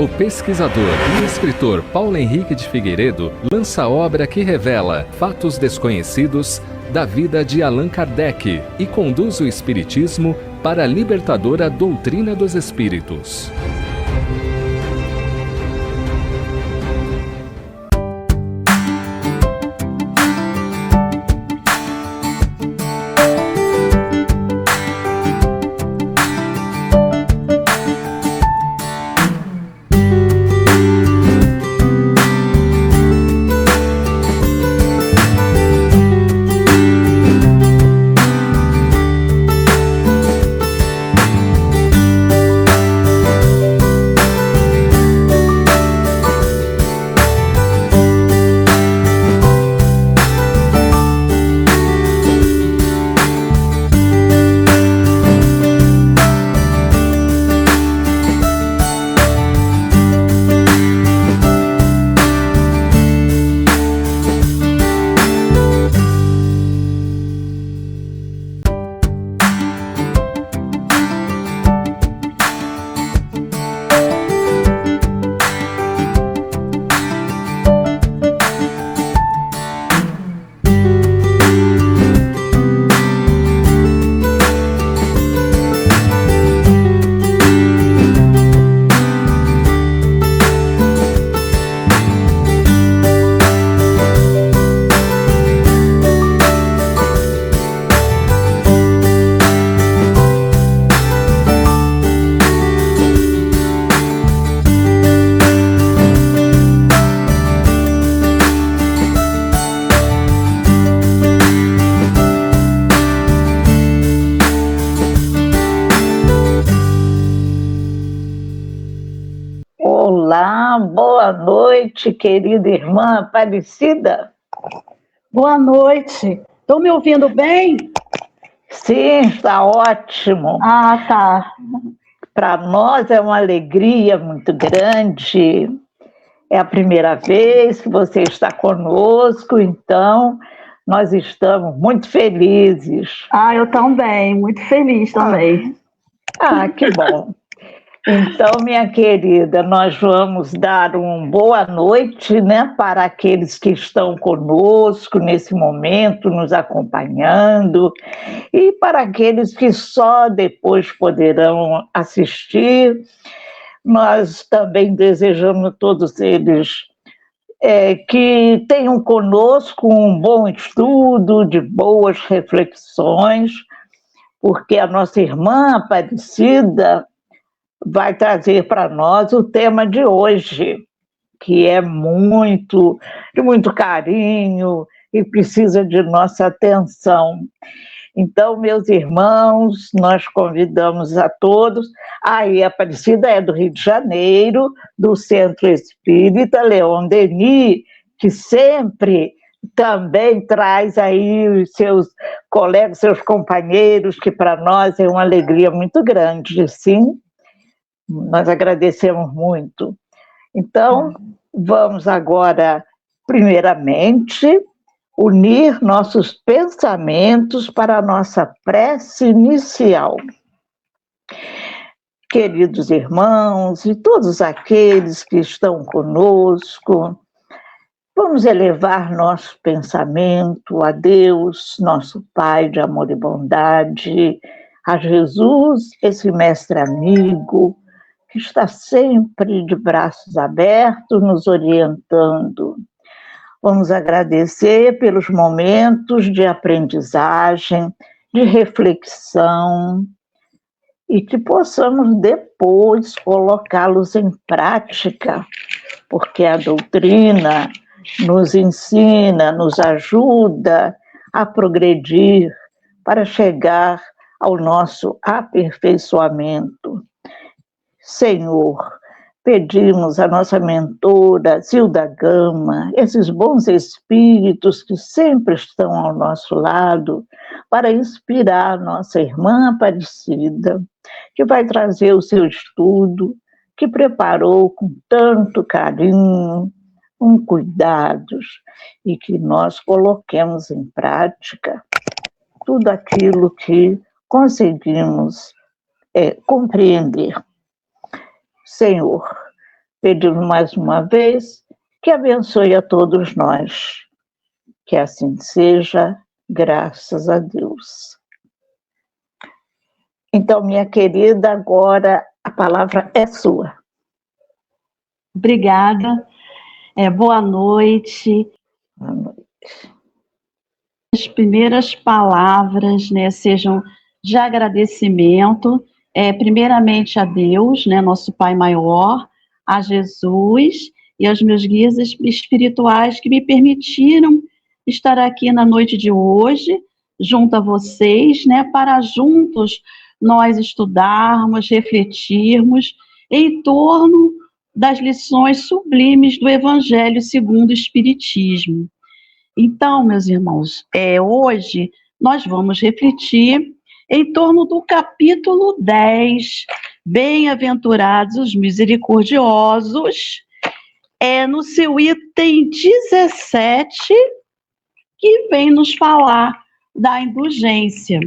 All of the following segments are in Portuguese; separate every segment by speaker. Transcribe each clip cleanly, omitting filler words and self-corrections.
Speaker 1: O pesquisador e escritor Paulo Henrique de Figueiredo lança a obra que revela fatos desconhecidos da vida de Allan Kardec e conduz o espiritismo para a libertadora doutrina dos espíritos.
Speaker 2: Olá, boa noite, querida irmã Aparecida.
Speaker 3: Boa noite. Estão me ouvindo bem?
Speaker 2: Sim, está ótimo.
Speaker 3: Ah, tá.
Speaker 2: Para nós é uma alegria muito grande. É a primeira vez que você está conosco, então nós estamos muito felizes.
Speaker 3: Ah, eu também, muito feliz também.
Speaker 2: Que bom. Então, minha querida, nós vamos dar uma boa noite, né, para aqueles que estão conosco nesse momento, nos acompanhando, e para aqueles que só depois poderão assistir. Nós também desejamos a todos eles que tenham conosco um bom estudo, de boas reflexões, porque a nossa irmã Aparecida vai trazer para nós o tema de hoje, que é de muito carinho e precisa de nossa atenção. Então, meus irmãos, nós convidamos a todos. A Aparecida é do Rio de Janeiro, do Centro Espírita Leon Denis, que sempre também traz aí os seus colegas, seus companheiros, que para nós é uma alegria muito grande, sim. Nós agradecemos muito. Então, vamos agora, primeiramente, unir nossos pensamentos para a nossa prece inicial. Queridos irmãos e todos aqueles que estão conosco, vamos elevar nosso pensamento a Deus, nosso Pai de amor e bondade, a Jesus, esse mestre amigo, que está sempre de braços abertos, nos orientando. Vamos agradecer pelos momentos de aprendizagem, de reflexão, e que possamos depois colocá-los em prática, porque a doutrina nos ensina, nos ajuda a progredir para chegar ao nosso aperfeiçoamento. Senhor, pedimos à nossa mentora, Zilda Gama, esses bons espíritos que sempre estão ao nosso lado, para inspirar nossa irmã Aparecida, que vai trazer o seu estudo, que preparou com tanto carinho, com cuidados, e que nós coloquemos em prática tudo aquilo que conseguimos compreender. Senhor, pedindo mais uma vez que abençoe a todos nós. Que assim seja, graças a Deus. Então, minha querida, agora a palavra é sua.
Speaker 3: Obrigada. Boa noite.
Speaker 2: Boa noite.
Speaker 3: As primeiras palavras, né, sejam de agradecimento, primeiramente a Deus, né, nosso Pai maior, a Jesus e aos meus guias espirituais que me permitiram estar aqui na noite de hoje, junto a vocês, né, para juntos nós estudarmos, refletirmos em torno das lições sublimes do Evangelho segundo o Espiritismo. Então, meus irmãos, hoje nós vamos refletir em torno do capítulo 10, Bem-aventurados os misericordiosos, no seu item 17, que vem nos falar da indulgência.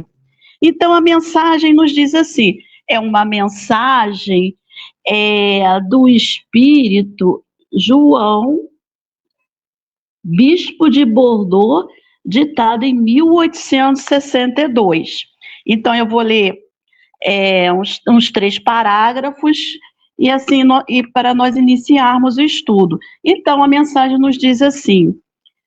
Speaker 3: Então, a mensagem nos diz assim, é uma mensagem do Espírito João, bispo de Bordeaux, ditado em 1862. Então, eu vou ler uns 3 parágrafos, e assim, e para nós iniciarmos o estudo. Então, a mensagem nos diz assim: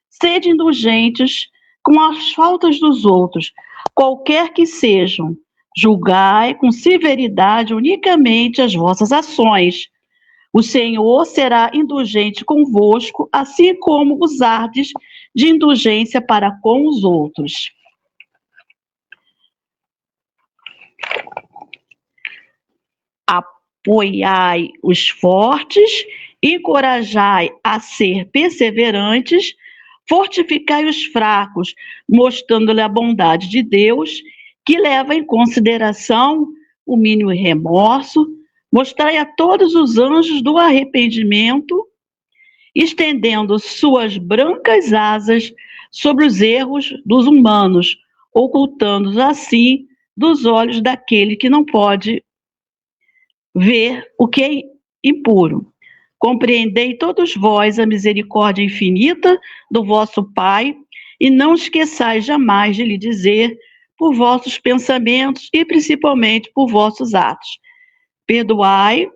Speaker 3: sede indulgentes com as faltas dos outros, qualquer que sejam, julgai com severidade unicamente as vossas ações. O Senhor será indulgente convosco, assim como usardes de indulgência para com os outros. Apoiai os fortes, encorajai a ser perseverantes, fortificai os fracos, mostrando-lhe a bondade de Deus, que leva em consideração o mínimo remorso. Mostrai a todos os anjos do arrependimento, estendendo suas brancas asas sobre os erros dos humanos, ocultando-os assim dos olhos daquele que não pode ver o que é impuro. Compreendei todos vós a misericórdia infinita do vosso Pai, e não esqueçais jamais de lhe dizer, por vossos pensamentos e principalmente por vossos atos: perdoai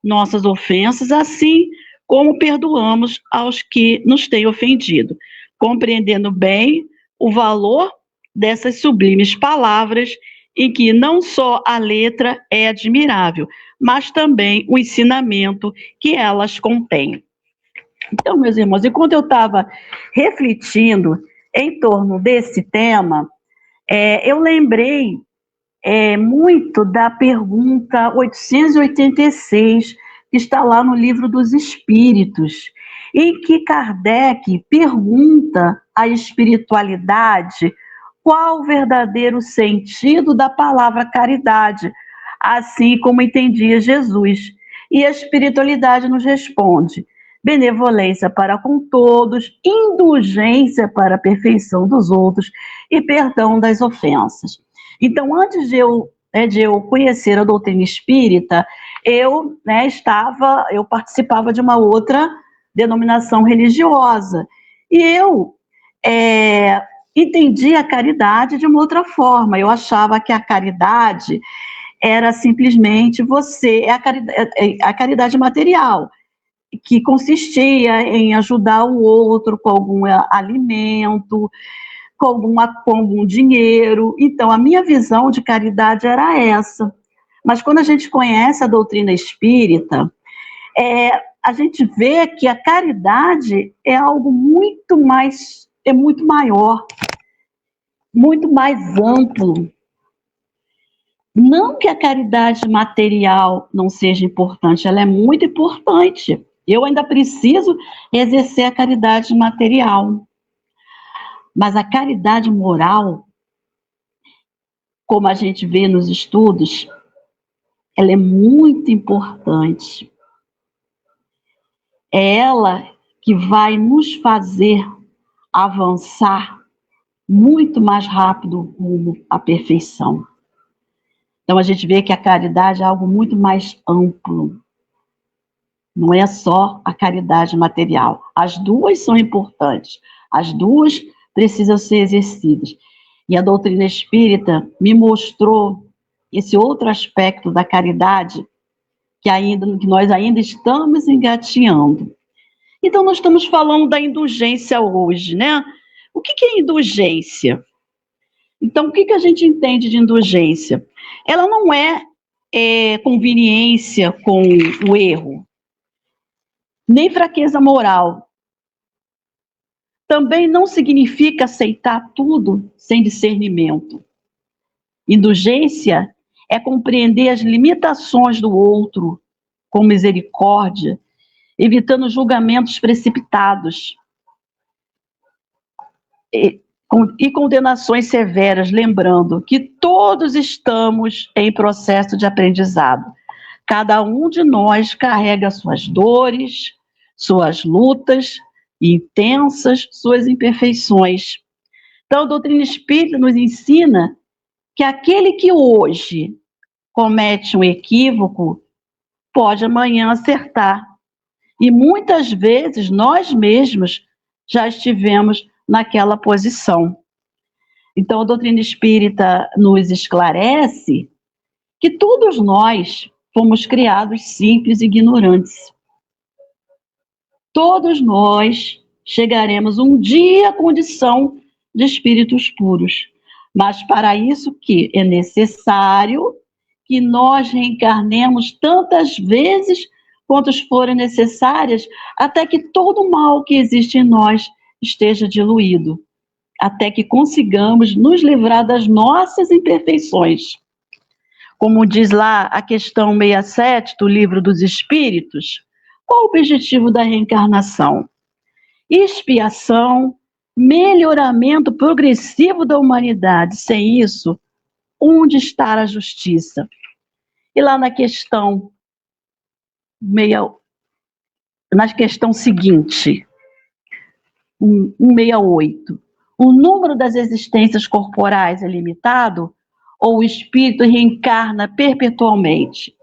Speaker 3: nossas ofensas, assim como perdoamos aos que nos têm ofendido, compreendendo bem o valor dessas sublimes palavras, em que não só a letra é admirável, mas também o ensinamento que elas contêm. Então, meus irmãos, enquanto eu estava refletindo em torno desse tema, eu lembrei muito da pergunta 886, que está lá no Livro dos Espíritos, em que Kardec pergunta à espiritualidade qual o verdadeiro sentido da palavra caridade, assim como entendia Jesus. E a espiritualidade nos responde: benevolência para com todos, indulgência para a perfeição dos outros e perdão das ofensas. Então, antes de eu conhecer a doutrina espírita, eu participava de uma outra denominação religiosa. E eu entendi a caridade de uma outra forma. Eu achava que a caridade era simplesmente a caridade material, que consistia em ajudar o outro com algum alimento, com algum dinheiro. Então, a minha visão de caridade era essa. Mas quando a gente conhece a doutrina espírita, a gente vê que a caridade é algo muito maior, muito mais amplo. Não que a caridade material não seja importante, ela é muito importante. Eu ainda preciso exercer a caridade material. Mas a caridade moral, como a gente vê nos estudos, ela é muito importante. É ela que vai nos fazer avançar muito mais rápido rumo à perfeição. Então, a gente vê que a caridade é algo muito mais amplo. Não é só a caridade material. As duas são importantes. As duas precisam ser exercidas. E a doutrina espírita me mostrou esse outro aspecto da caridade que nós ainda estamos engatinhando. Então, nós estamos falando da indulgência hoje, né? O que é indulgência? Então, o que a gente entende de indulgência? Ela não é conveniência com o erro, nem fraqueza moral. Também não significa aceitar tudo sem discernimento. Indulgência é compreender as limitações do outro com misericórdia, evitando julgamentos precipitados e condenações severas, lembrando que todos estamos em processo de aprendizado. Cada um de nós carrega suas dores, suas lutas intensas, suas imperfeições. Então, a doutrina espírita nos ensina que aquele que hoje comete um equívoco pode amanhã acertar. E muitas vezes nós mesmos já estivemos naquela posição. Então, a doutrina espírita nos esclarece que todos nós fomos criados simples e ignorantes. Todos nós chegaremos um dia à condição de espíritos puros. Mas para isso que é necessário que nós reencarnemos tantas vezes quantas forem necessárias, até que todo o mal que existe em nós esteja diluído, até que consigamos nos livrar das nossas imperfeições. Como diz lá a questão 67 do Livro dos Espíritos, qual o objetivo da reencarnação? Expiação, melhoramento progressivo da humanidade. Sem isso, onde está a justiça? E lá na questão seguinte, 168, o número das existências corporais é limitado ou o espírito reencarna perpetualmente?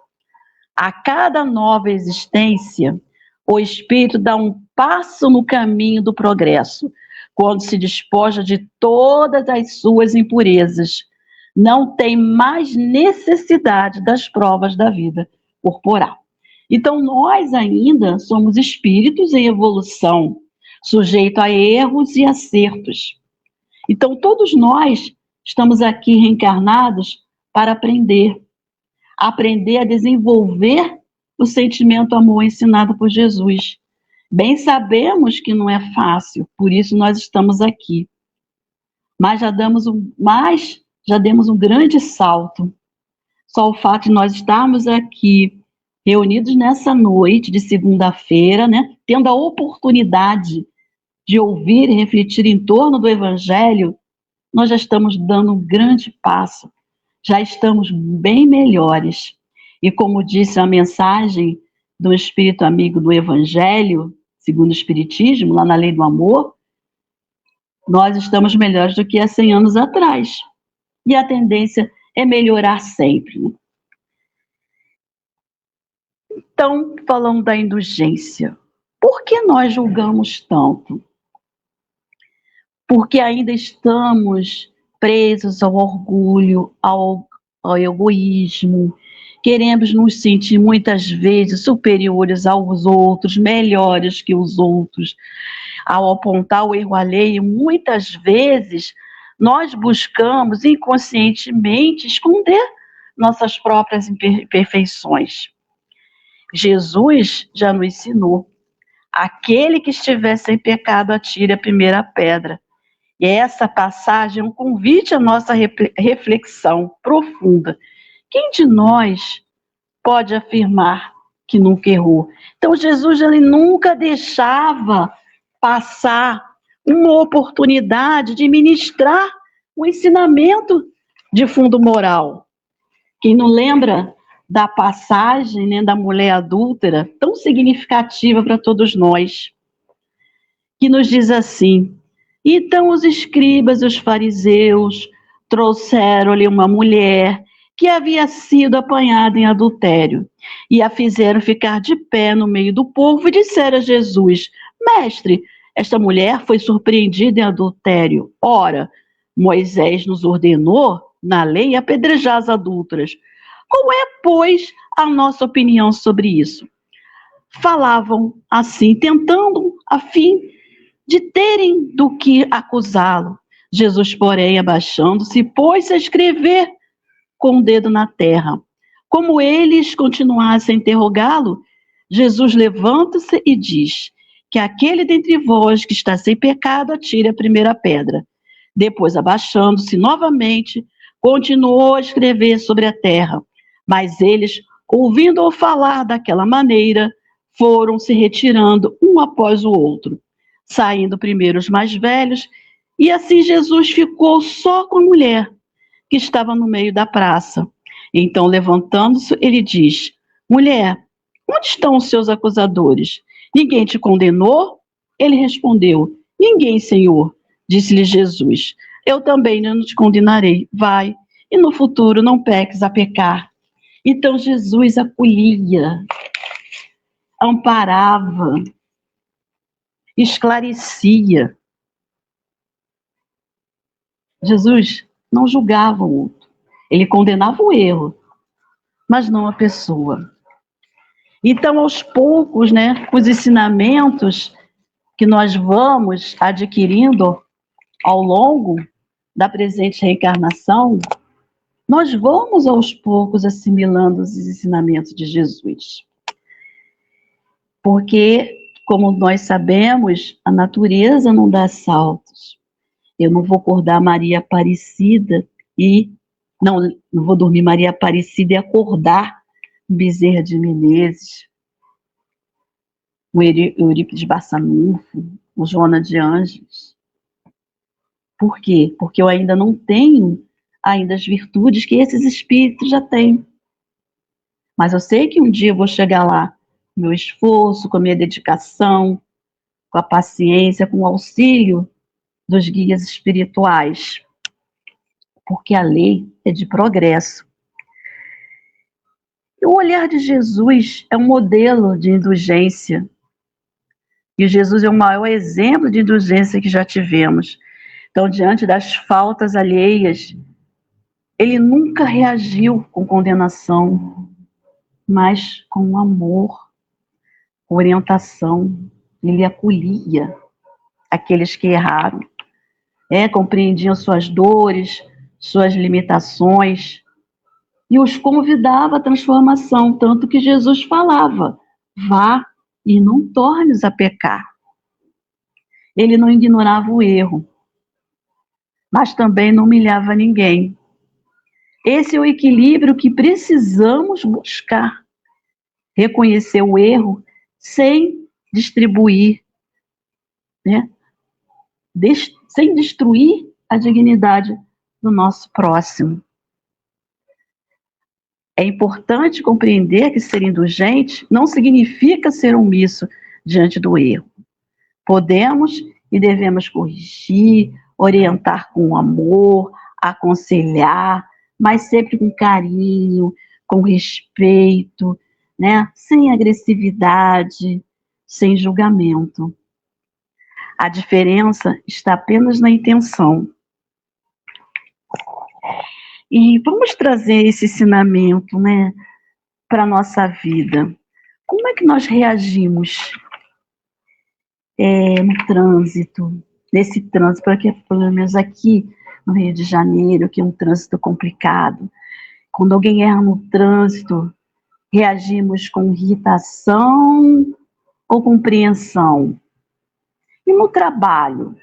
Speaker 3: A cada nova existência, o espírito dá um passo no caminho do progresso, quando se despoja de todas as suas impurezas. Não tem mais necessidade das provas da vida corporal. Então, nós ainda somos espíritos em evolução, sujeitos a erros e acertos. Então, todos nós estamos aqui reencarnados para aprender a desenvolver o sentimento amor ensinado por Jesus. Bem sabemos que não é fácil, por isso nós estamos aqui. Mas já demos um grande salto. Só o fato de nós estarmos aqui reunidos nessa noite de segunda-feira, né, tendo a oportunidade de ouvir e refletir em torno do Evangelho, nós já estamos dando um grande passo, já estamos bem melhores. E como disse a mensagem do Espírito Amigo do Evangelho, segundo o Espiritismo, lá na Lei do Amor, nós estamos melhores do que há 100 anos atrás. E a tendência é melhorar sempre, né? Então, falando da indulgência, por que nós julgamos tanto? Porque ainda estamos presos ao orgulho, ao egoísmo, queremos nos sentir muitas vezes superiores aos outros, melhores que os outros. Ao apontar o erro alheio, muitas vezes nós buscamos inconscientemente esconder nossas próprias imperfeições. Jesus já nos ensinou: aquele que estiver sem pecado, atire a primeira pedra. E essa passagem é um convite à nossa reflexão profunda. Quem de nós pode afirmar que nunca errou? Então, Jesus ele nunca deixava passar uma oportunidade de ministrar um ensinamento de fundo moral. Quem não lembra da passagem, né, da mulher adúltera, tão significativa para todos nós, que nos diz assim: então os escribas e os fariseus trouxeram-lhe uma mulher que havia sido apanhada em adultério, e a fizeram ficar de pé no meio do povo e disseram a Jesus: Mestre, esta mulher foi surpreendida em adultério. Ora, Moisés nos ordenou, na lei, apedrejar as adúlteras. Qual é, pois, a nossa opinião sobre isso? Falavam assim, tentando a fim de terem do que acusá-lo. Jesus, porém, abaixando-se, pôs-se a escrever com o dedo na terra. Como eles continuassem a interrogá-lo, Jesus levanta-se e diz: que aquele dentre vós que está sem pecado atire a primeira pedra. Depois, abaixando-se novamente, continuou a escrever sobre a terra. Mas eles, ouvindo-o falar daquela maneira, foram se retirando um após o outro, saindo primeiro os mais velhos, e assim Jesus ficou só com a mulher, que estava no meio da praça. Então, levantando-se, ele diz: Mulher, onde estão os seus acusadores? Ninguém te condenou? Ele respondeu: Ninguém, Senhor. Disse-lhe Jesus: Eu também não te condenarei. Vai, e no futuro não peques a pecar. Então Jesus acolhia, amparava, esclarecia. Jesus não julgava o outro. Ele condenava o erro, mas não a pessoa. Então, aos poucos, com os ensinamentos que nós vamos adquirindo ao longo da presente reencarnação, nós vamos aos poucos assimilando os ensinamentos de Jesus. Porque, como nós sabemos, a natureza não dá saltos. Eu não vou acordar Maria Aparecida não vou dormir Maria Aparecida e acordar Bezerra de Menezes, o Eurípides Barçanufo, o Joana de Ângeles. Por quê? Porque eu ainda não tenho as virtudes que esses espíritos já têm. Mas eu sei que um dia eu vou chegar lá, com meu esforço, com a minha dedicação, com a paciência, com o auxílio dos guias espirituais. Porque a lei é de progresso. E o olhar de Jesus é um modelo de indulgência. E Jesus é o maior exemplo de indulgência que já tivemos. Então, diante das faltas alheias, ele nunca reagiu com condenação, mas com amor, orientação. Ele acolhia aqueles que erraram, compreendiam suas dores, suas limitações, e os convidava à transformação, tanto que Jesus falava: vá e não tornes a pecar. Ele não ignorava o erro, mas também não humilhava ninguém. Esse é o equilíbrio que precisamos buscar. Reconhecer o erro sem distribuir, sem destruir a dignidade do nosso próximo. É importante compreender que ser indulgente não significa ser omisso diante do erro. Podemos e devemos corrigir, orientar com amor, aconselhar, mas sempre com carinho, com respeito, sem agressividade, sem julgamento. A diferença está apenas na intenção. E vamos trazer esse ensinamento, para a nossa vida. Como é que nós reagimos no trânsito, nesse trânsito, porque pelo menos aqui no Rio de Janeiro, que é um trânsito complicado. Quando alguém erra no trânsito, reagimos com irritação ou compreensão? E no trabalho?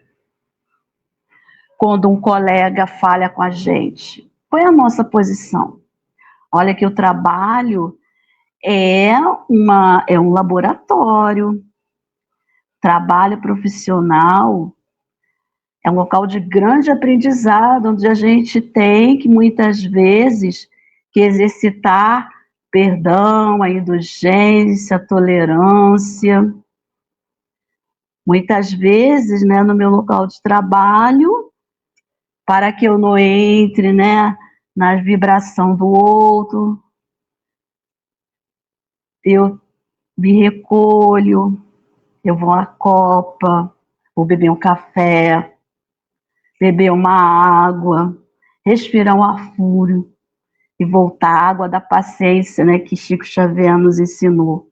Speaker 3: Quando um colega falha com a gente, qual é a nossa posição? Olha que o trabalho é um laboratório. Trabalho profissional é um local de grande aprendizado, onde a gente tem que, muitas vezes, que exercitar perdão, a indulgência, a tolerância. Muitas vezes, no meu local de trabalho, para que eu não entre, na vibração do outro. Eu me recolho, eu vou à copa, vou beber um café, beber uma água, respirar um ar puro e voltar à água da paciência, né, que Chico Xavier nos ensinou.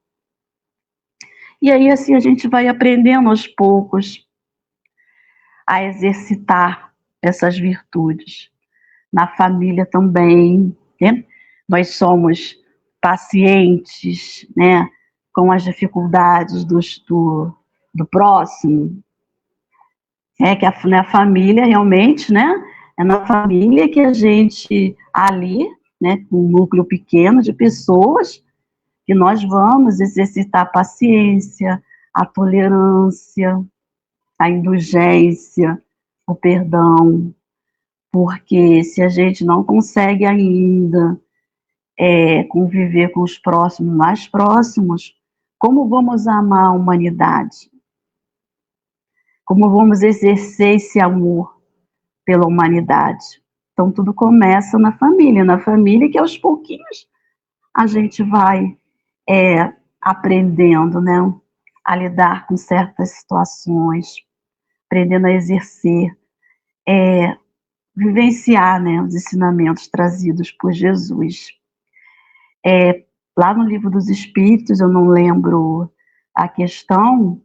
Speaker 3: E aí assim a gente vai aprendendo aos poucos a exercitar essas virtudes. Na família também, né? Nós somos pacientes, né, com as dificuldades do próximo. Que a família realmente, né, é na família que a gente, ali, né, com um núcleo pequeno de pessoas, que nós vamos exercitar a paciência, a tolerância, a indulgência, o perdão, porque se a gente não consegue ainda conviver com os próximos mais próximos, como vamos amar a humanidade? Como vamos exercer esse amor pela humanidade? Então tudo começa na família que aos pouquinhos a gente vai aprendendo, né, a lidar com certas situações, aprendendo a exercer, vivenciar, né, os ensinamentos trazidos por Jesus. Lá no Livro dos Espíritos, eu não lembro a questão,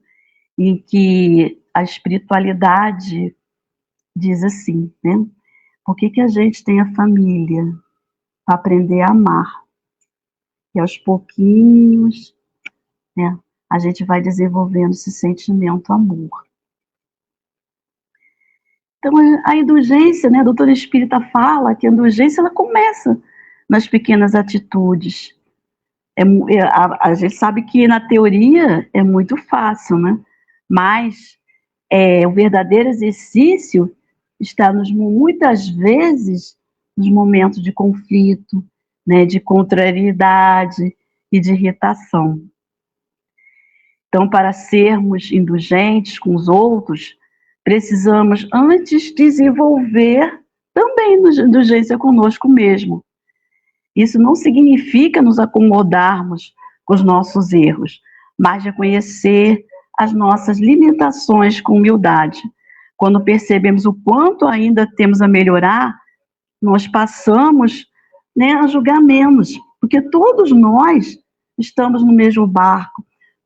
Speaker 3: em que a espiritualidade diz assim, né? Por que a gente tem a família? Para aprender a amar. E aos pouquinhos, né, a gente vai desenvolvendo esse sentimento amor. Então, a indulgência, né, a doutora espírita fala que a indulgência ela começa nas pequenas atitudes. A gente sabe que na teoria é muito fácil, né? Mas o verdadeiro exercício está muitas vezes nos momentos de conflito, né, de contrariedade e de irritação. Então, para sermos indulgentes com os outros, precisamos antes desenvolver também indulgência conosco mesmo. Isso não significa nos acomodarmos com os nossos erros, mas reconhecer as nossas limitações com humildade. Quando percebemos o quanto ainda temos a melhorar, nós passamos, né, a julgar menos, porque todos nós estamos no mesmo barco,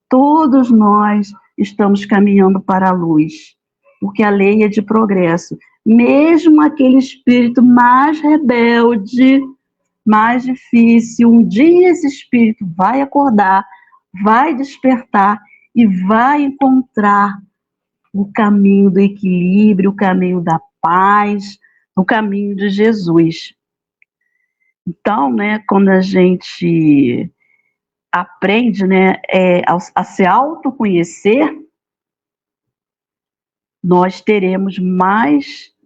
Speaker 3: todos nós estamos caminhando para a luz, porque a lei é de progresso. Mesmo aquele espírito mais rebelde, mais difícil, um dia esse espírito vai acordar, vai despertar e vai encontrar o caminho do equilíbrio, o caminho da paz, o caminho de Jesus. Então, né, quando a gente aprende, né, a se autoconhecer, nós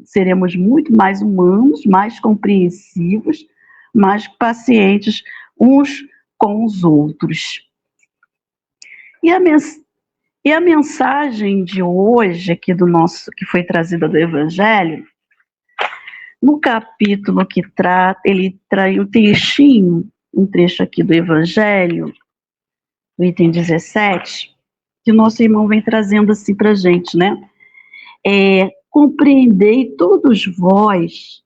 Speaker 3: seremos muito mais humanos, mais compreensivos, mais pacientes uns com os outros. E a mensagem de hoje, aqui que foi trazida do Evangelho, no capítulo que trata, ele traz um trecho aqui do Evangelho, do item 17, que o nosso irmão vem trazendo assim para a gente, né? Compreendei todos vós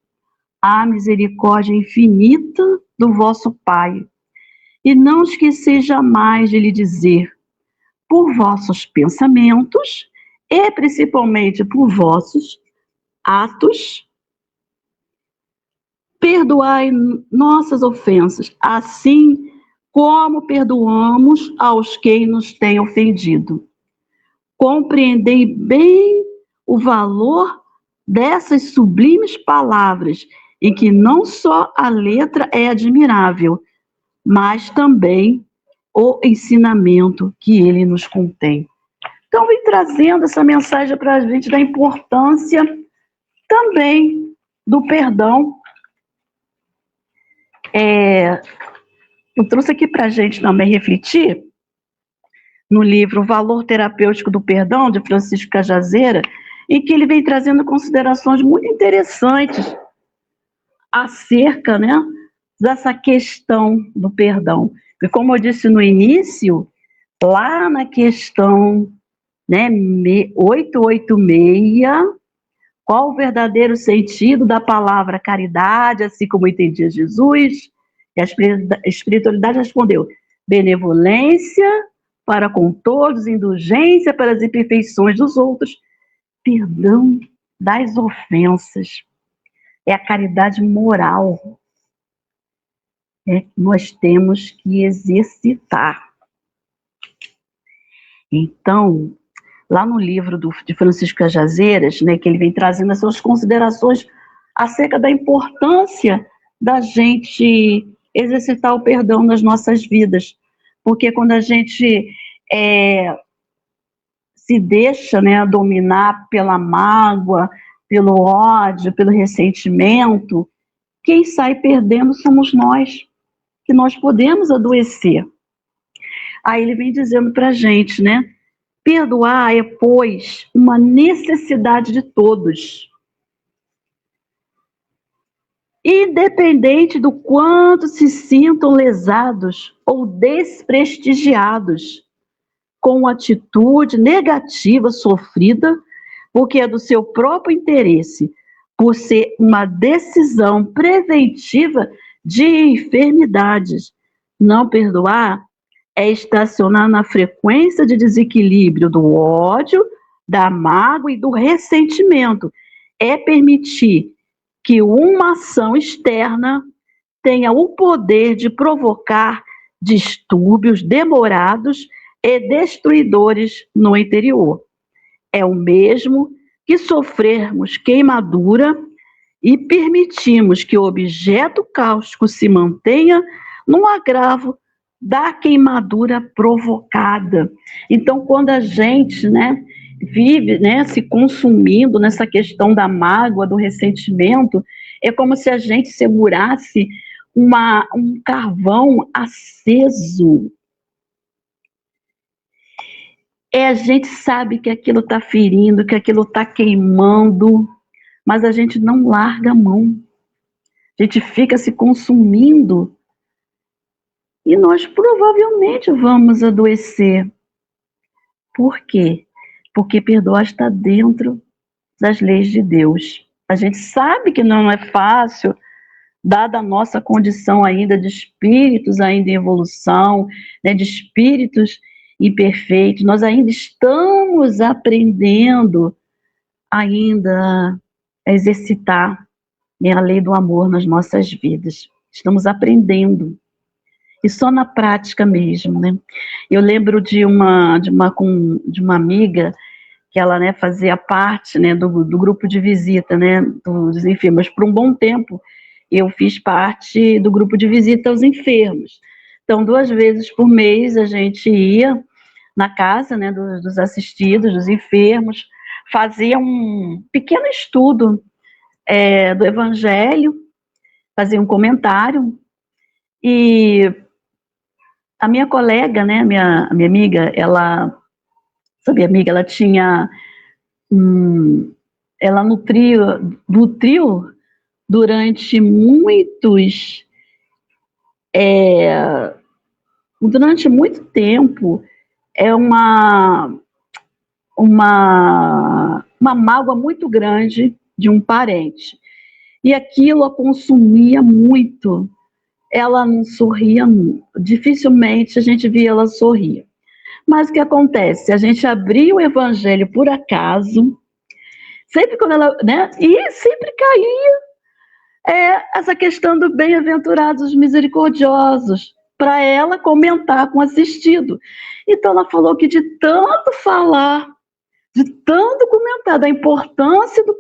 Speaker 3: a misericórdia infinita do vosso Pai, e não esqueceis jamais de lhe dizer, por vossos pensamentos e principalmente por vossos atos, perdoai nossas ofensas, assim como perdoamos aos que nos têm ofendido. Compreendei bem o valor dessas sublimes palavras, em que não só a letra é admirável, mas também o ensinamento que ele nos contém. Então, vem trazendo essa mensagem para a gente da importância também do perdão. Eu trouxe aqui para a gente também refletir no livro O Valor Terapêutico do Perdão, de Francisco Cajazeiras, em que ele vem trazendo considerações muito interessantes acerca, né, dessa questão do perdão. E como eu disse no início, lá na questão, né, 886, qual o verdadeiro sentido da palavra caridade, assim como entendia Jesus? E a espiritualidade respondeu: benevolência para com todos, indulgência para as imperfeições dos outros, perdão das ofensas. É a caridade moral, que nós temos que exercitar. Então, lá no livro de Francisco Cajazeiras, né, que ele vem trazendo as suas considerações acerca da importância da gente exercitar o perdão nas nossas vidas. Porque quando a gente se deixa, né, dominar pela mágoa, pelo ódio, pelo ressentimento, quem sai perdendo somos nós, que nós podemos adoecer. Aí ele vem dizendo para a gente, né? Perdoar é, pois, uma necessidade de todos. Independente do quanto se sintam lesados ou desprestigiados com atitude negativa sofrida, porque é do seu próprio interesse, por ser uma decisão preventiva de enfermidades. Não perdoar é estacionar na frequência de desequilíbrio do ódio, da mágoa e do ressentimento. É permitir que uma ação externa tenha o poder de provocar distúrbios demorados e destruidores no interior. É o mesmo que sofrermos queimadura e permitimos que o objeto cáustico se mantenha no agravo da queimadura provocada. Então, quando a gente, né, vive, né, se consumindo nessa questão da mágoa, do ressentimento, é como se a gente segurasse um carvão aceso. A gente sabe que aquilo está ferindo, que aquilo está queimando, mas a gente não larga a mão. A gente fica se consumindo e nós provavelmente vamos adoecer. Por quê? Porque perdoar está dentro das leis de Deus. A gente sabe que não é fácil, dada a nossa condição ainda de espíritos ainda em evolução, né, de espíritos imperfeitos. Nós ainda estamos aprendendo ainda a exercitar, né, a lei do amor nas nossas vidas. Estamos aprendendo. E só na prática mesmo, né? Eu lembro de uma amiga que ela, né, fazia parte, né, do grupo de visita, né, dos enfermos. Por um bom tempo, eu fiz parte do grupo de visita aos enfermos. Então, 2 vezes por mês, a gente ia na casa, né, dos assistidos, dos enfermos, fazia um pequeno estudo do Evangelho, fazia um comentário, e a minha colega, né, minha amiga, ela tinha, ela nutriu durante muito tempo, uma mágoa muito grande de um parente. E aquilo a consumia muito. Ela não sorria, dificilmente a gente via ela sorrir. Mas o que acontece? A gente abria o Evangelho por acaso, sempre quando ela, né, e sempre caía essa questão do bem-aventurados misericordiosos, para ela comentar com o assistido. Então ela falou que de tanto falar, de tanto comentar da importância do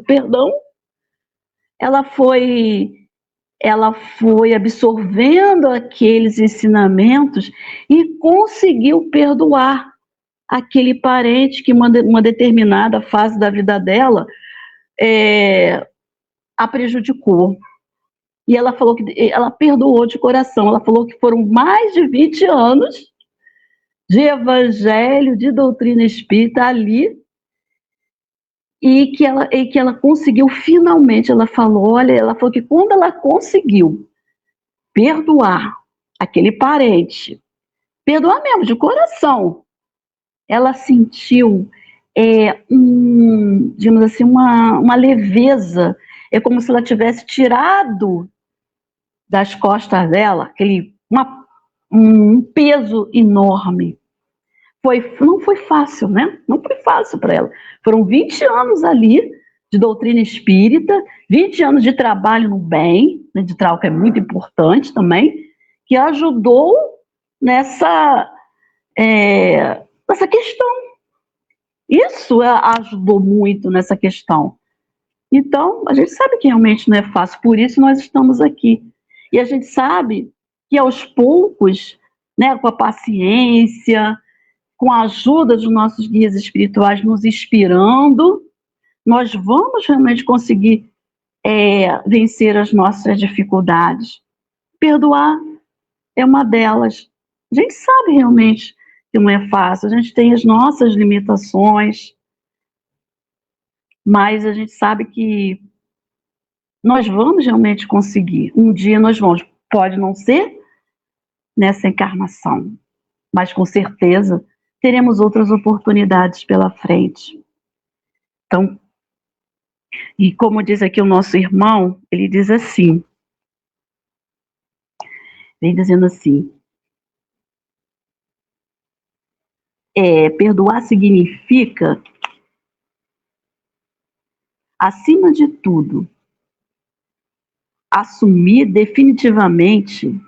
Speaker 3: perdão, ela foi absorvendo aqueles ensinamentos e conseguiu perdoar aquele parente que, uma determinada fase da vida dela, a prejudicou. E ela falou que ela perdoou de coração. Ela falou que foram mais de 20 anos de evangelho, de doutrina espírita ali, e que ela conseguiu finalmente, ela falou que quando ela conseguiu perdoar aquele parente, perdoar mesmo, de coração, ela sentiu, digamos assim, uma leveza, é como se ela tivesse tirado das costas dela um peso enorme. Não foi fácil, né? Não foi fácil para ela. Foram 20 anos ali de doutrina espírita, 20 anos de trabalho no bem, né, de trabalho que é muito importante também, que ajudou nessa questão. Isso ajudou muito nessa questão. Então, a gente sabe que realmente não é fácil, por isso nós estamos aqui. E a gente sabe que aos poucos, né, com a paciência, com a ajuda dos nossos guias espirituais nos inspirando, nós vamos realmente conseguir vencer as nossas dificuldades. Perdoar é uma delas. A gente sabe realmente que não é fácil, a gente tem as nossas limitações, mas a gente sabe que nós vamos realmente conseguir. Um dia nós vamos, pode não ser nessa encarnação, mas com certeza teremos outras oportunidades pela frente. Então, e como diz aqui o nosso irmão, ele diz assim, vem dizendo assim, perdoar significa, acima de tudo, assumir definitivamente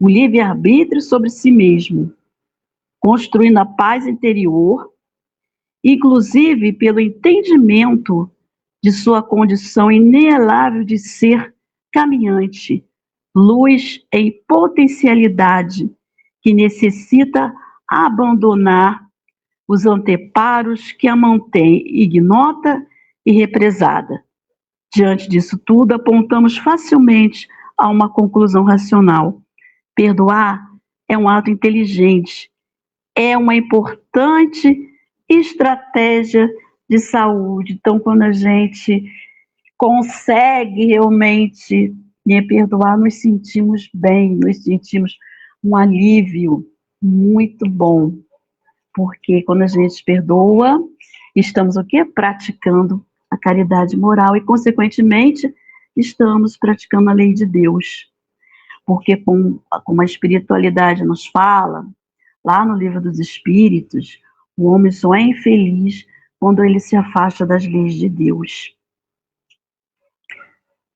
Speaker 3: o livre-arbítrio sobre si mesmo, construindo a paz interior, inclusive pelo entendimento de sua condição inelável de ser caminhante, luz em potencialidade, que necessita abandonar os anteparos que a mantêm ignota e represada. Diante disso tudo, apontamos facilmente a uma conclusão racional. Perdoar é um ato inteligente, é uma importante estratégia de saúde. Então, quando a gente consegue realmente perdoar, nos sentimos bem, nos sentimos um alívio muito bom. Porque quando a gente perdoa, estamos o quê? Praticando a caridade moral e, consequentemente, estamos praticando a lei de Deus. Porque, como a espiritualidade nos fala, lá no Livro dos Espíritos, o homem só é infeliz quando ele se afasta das leis de Deus.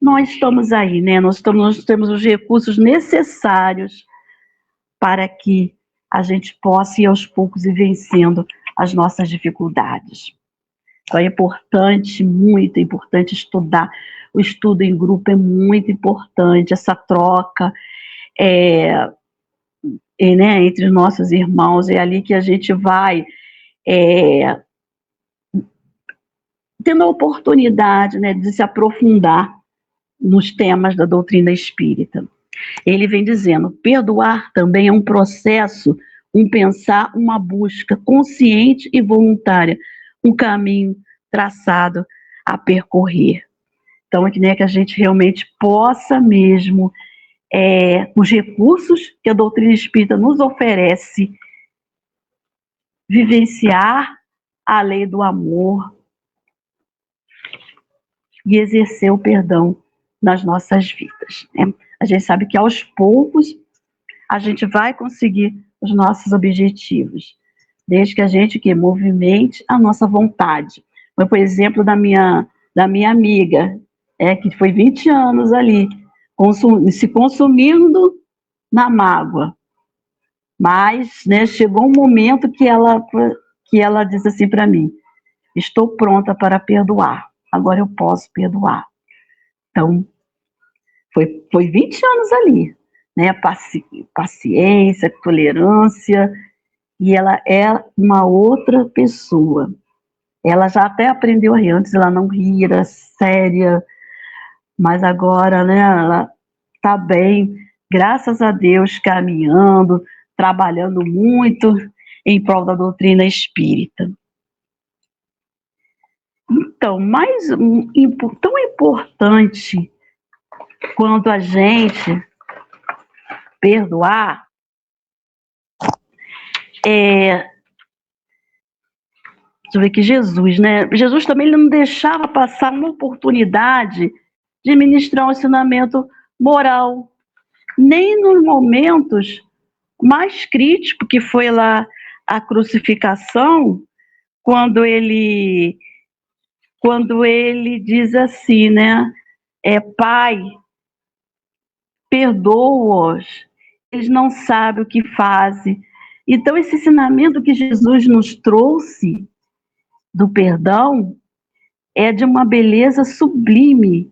Speaker 3: Nós estamos aí, né? Nós temos os recursos necessários para que a gente possa ir aos poucos e vencendo as nossas dificuldades. Então é importante, muito importante estudar. O estudo em grupo é muito importante, essa troca né, entre nossos irmãos, é ali que a gente vai tendo a oportunidade, né, de se aprofundar nos temas da doutrina espírita. Ele vem dizendo, perdoar também é um processo, um pensar, uma busca consciente e voluntária, um caminho traçado a percorrer. Então, é que a gente realmente possa mesmo, os recursos que a doutrina espírita nos oferece, vivenciar a lei do amor e exercer o perdão nas nossas vidas, né? A gente sabe que aos poucos a gente vai conseguir os nossos objetivos, desde que a gente movimente a nossa vontade. Foi, por exemplo, da minha amiga, que foi 20 anos ali, se consumindo na mágoa. Mas, né, chegou um momento que ela disse assim para mim, estou pronta para perdoar, agora eu posso perdoar. Então, foi 20 anos ali, né? Paciência, tolerância, e ela é uma outra pessoa. Ela já até aprendeu a rir, antes ela não ria, era séria, mas agora, né, ela está bem, graças a Deus, caminhando, trabalhando muito em prol da doutrina espírita. Então, tão importante quanto a gente perdoar deixa eu ver aqui, Jesus, né? Jesus também ele não deixava passar uma oportunidade de ministrar um ensinamento moral, nem nos momentos mais críticos, que foi lá a crucificação, quando ele diz assim, né? Pai, perdoa-os, eles não sabem o que fazem. Então, esse ensinamento que Jesus nos trouxe do perdão é de uma beleza sublime.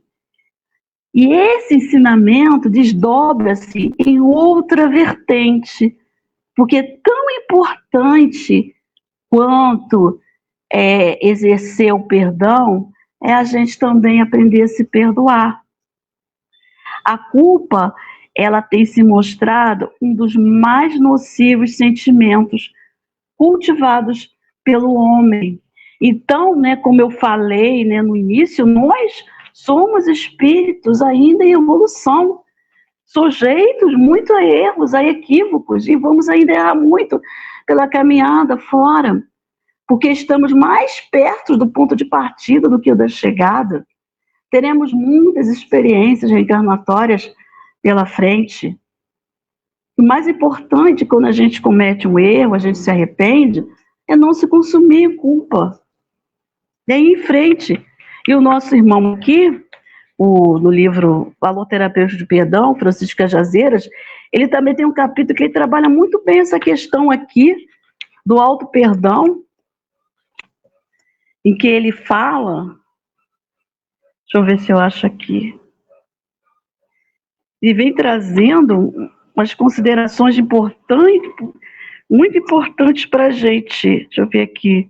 Speaker 3: E esse ensinamento desdobra-se em outra vertente, porque é tão importante quanto exercer o perdão é a gente também aprender a se perdoar. A culpa, ela tem se mostrado um dos mais nocivos sentimentos cultivados pelo homem. Então, né, como eu falei, né, no início, nós somos espíritos ainda em evolução, sujeitos muito a erros, a equívocos, e vamos ainda errar muito pela caminhada fora, porque estamos mais perto do ponto de partida do que da chegada. Teremos muitas experiências reencarnatórias pela frente. O mais importante, quando a gente comete um erro, a gente se arrepende, é não se consumir em culpa. É ir em frente. E o nosso irmão aqui, no livro Valor Terapêutico de Perdão, Francisco Cajazeiras, ele também tem um capítulo que ele trabalha muito bem essa questão aqui do auto-perdão, em que ele fala, deixa eu ver se eu acho aqui, e vem trazendo umas considerações importantes, muito importantes para a gente. Deixa eu ver aqui.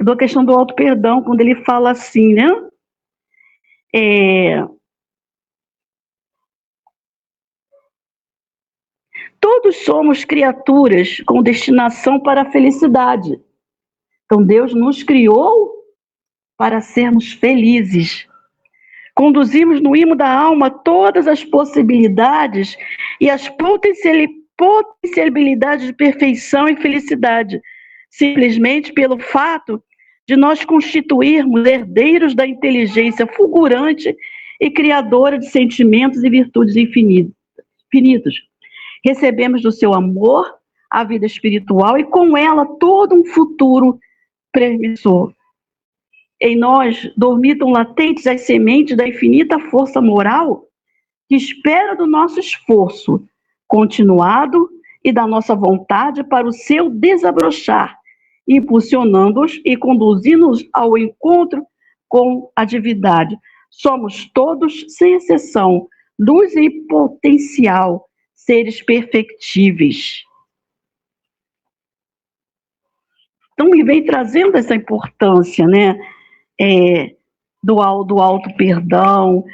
Speaker 3: Da questão do auto-perdão, quando ele fala assim, né? Todos somos criaturas com destinação para a felicidade. Então, Deus nos criou para sermos felizes. Conduzimos no imo da alma todas as possibilidades e as potencialidades de perfeição e felicidade, simplesmente pelo fato de nós constituirmos herdeiros da inteligência fulgurante e criadora de sentimentos e virtudes infinitos. Recebemos do seu amor a vida espiritual e com ela todo um futuro promissor. Em nós dormitam latentes as sementes da infinita força moral que espera do nosso esforço continuado e da nossa vontade para o seu desabrochar, impulsionando-os e conduzindo-os ao encontro com a divindade. Somos todos, sem exceção, luz e potencial, seres perfectíveis. Então, ele vem trazendo essa importância, né, do auto-perdão,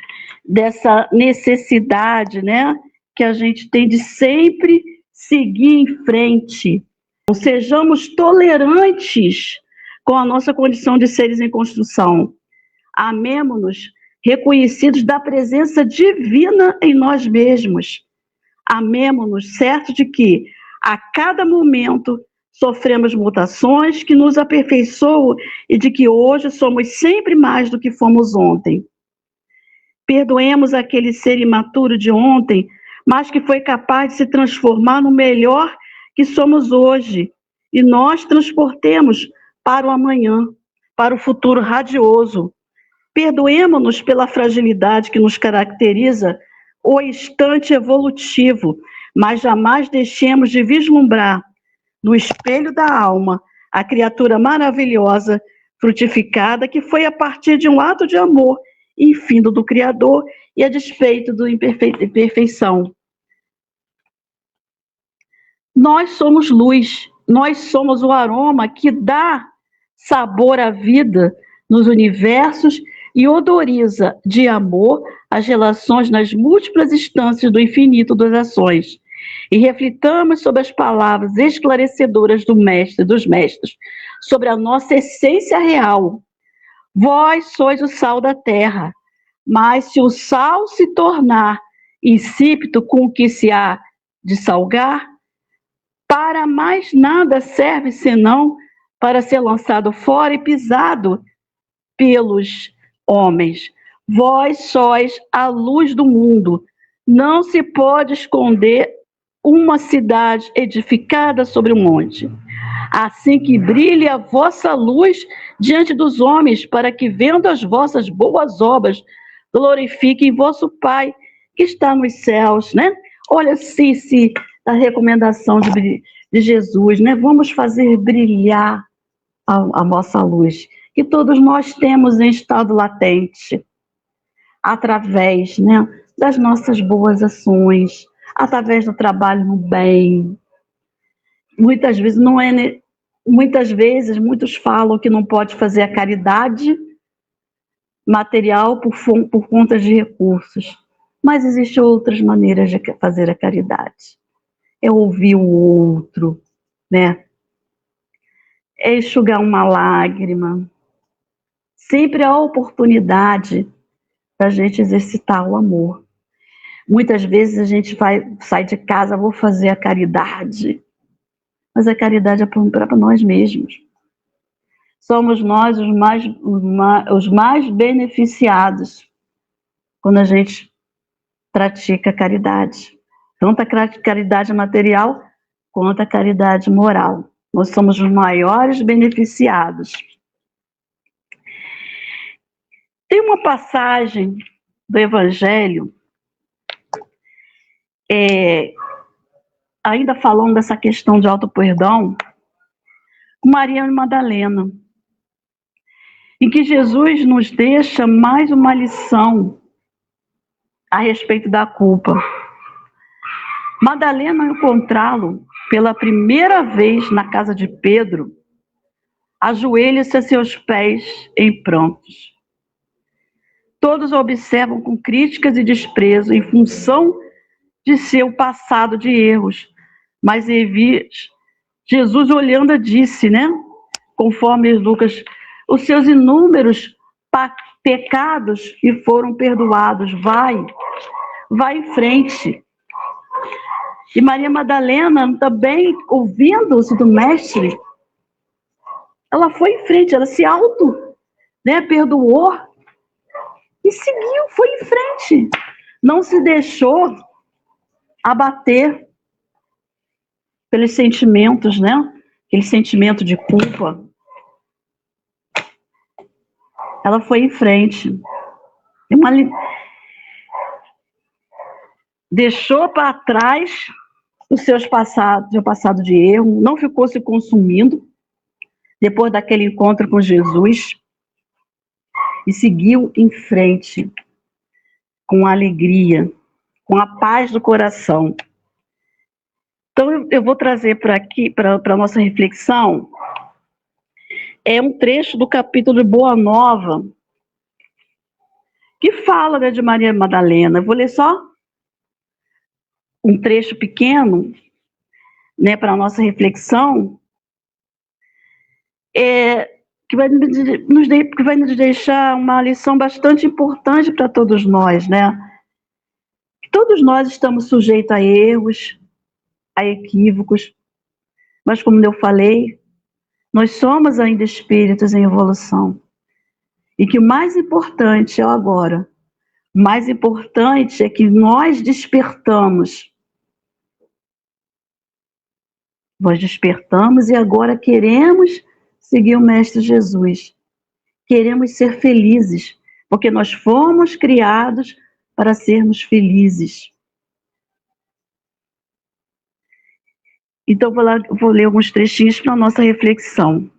Speaker 3: dessa necessidade, né, que a gente tem de sempre seguir em frente. Sejamos tolerantes com a nossa condição de seres em construção. Amemo-nos reconhecidos da presença divina em nós mesmos. Amemo-nos certos de que, a cada momento, sofremos mutações que nos aperfeiçoam e de que hoje somos sempre mais do que fomos ontem. Perdoemos aquele ser imaturo de ontem, mas que foi capaz de se transformar no melhor que somos hoje, e nós transportemos para o amanhã, para o futuro radioso. Perdoemo-nos pela fragilidade que nos caracteriza o instante evolutivo, mas jamais deixemos de vislumbrar no espelho da alma a criatura maravilhosa, frutificada, que foi a partir de um ato de amor infindo do Criador e a despeito da imperfeição. Nós somos luz, nós somos o aroma que dá sabor à vida nos universos e odoriza de amor as relações nas múltiplas instâncias do infinito das ações. E reflitamos sobre as palavras esclarecedoras do Mestre, dos Mestres. sobre a nossa essência real. Vós sois o sal da terra, mas se o sal se tornar insípido, com o que se há de salgar, para mais nada serve senão para ser lançado fora e pisado pelos homens. Vós sois a luz do mundo. Não se pode esconder uma cidade edificada sobre um monte. Assim que brilhe a vossa luz diante dos homens, para que, vendo as vossas boas obras, glorifiquem vosso Pai que está nos céus, né? Olha, se a recomendação de Jesus, né? Vamos fazer brilhar a nossa luz, que todos nós temos em estado latente, através, né, das nossas boas ações, através do trabalho no bem. Muitas vezes muitos falam que não pode fazer a caridade material por conta de recursos, mas existem outras maneiras de fazer a caridade. É ouvir o outro, né? É enxugar uma lágrima. Sempre há oportunidade da gente exercitar o amor. Muitas vezes a gente sai de casa, vou fazer a caridade, mas a caridade é para nós mesmos. Somos nós os mais beneficiados quando a gente pratica a caridade. Tanto a caridade material quanto a caridade moral. Nós somos os maiores beneficiados. Tem uma passagem do Evangelho, ainda falando dessa questão de auto-perdão, com Maria Madalena, em que Jesus nos deixa mais uma lição a respeito da culpa. Madalena, ao encontrá-lo pela primeira vez na casa de Pedro, ajoelha-se a seus pés em prantos. Todos a observam com críticas e desprezo em função de seu passado de erros. Mas Jesus, olhando, disse, né? Conforme Lucas, os seus inúmeros pecados lhe foram perdoados. Vai em frente. E Maria Madalena, também ouvindo-se do mestre, ela foi em frente, ela se perdoou e seguiu, foi em frente. Não se deixou abater pelos sentimentos, né? Aquele sentimento de culpa. Ela foi em frente. Deixou para trás o seu passado de erro, não ficou se consumindo depois daquele encontro com Jesus e seguiu em frente com alegria, com a paz do coração. Então eu vou trazer para aqui, para a nossa reflexão, um trecho do capítulo de Boa Nova, que fala, né, de Maria Madalena. Eu vou ler só um trecho pequeno, né, para a nossa reflexão, que vai nos deixar uma lição bastante importante para todos nós, né? Todos nós estamos sujeitos a erros, a equívocos, mas como eu falei, nós somos ainda espíritos em evolução. E que o mais importante é o agora. O mais importante é que nós despertamos. Nós despertamos e agora queremos seguir o Mestre Jesus. Queremos ser felizes, porque nós fomos criados para sermos felizes. Então, vou ler alguns trechinhos para a nossa reflexão.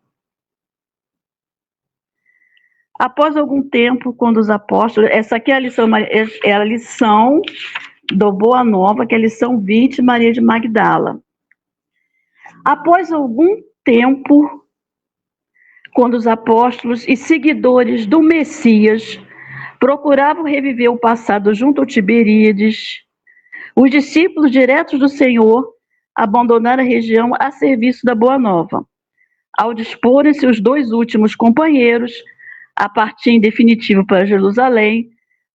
Speaker 3: Após algum tempo, quando os apóstolos... Essa aqui é a lição do Boa Nova, que é a lição 20, Maria de Magdala. Após algum tempo, quando os apóstolos e seguidores do Messias procuravam reviver o passado junto ao Tiberíades, os discípulos diretos do Senhor abandonaram a região a serviço da Boa Nova. Ao disporem-se os 2 últimos companheiros a partir em definitivo para Jerusalém,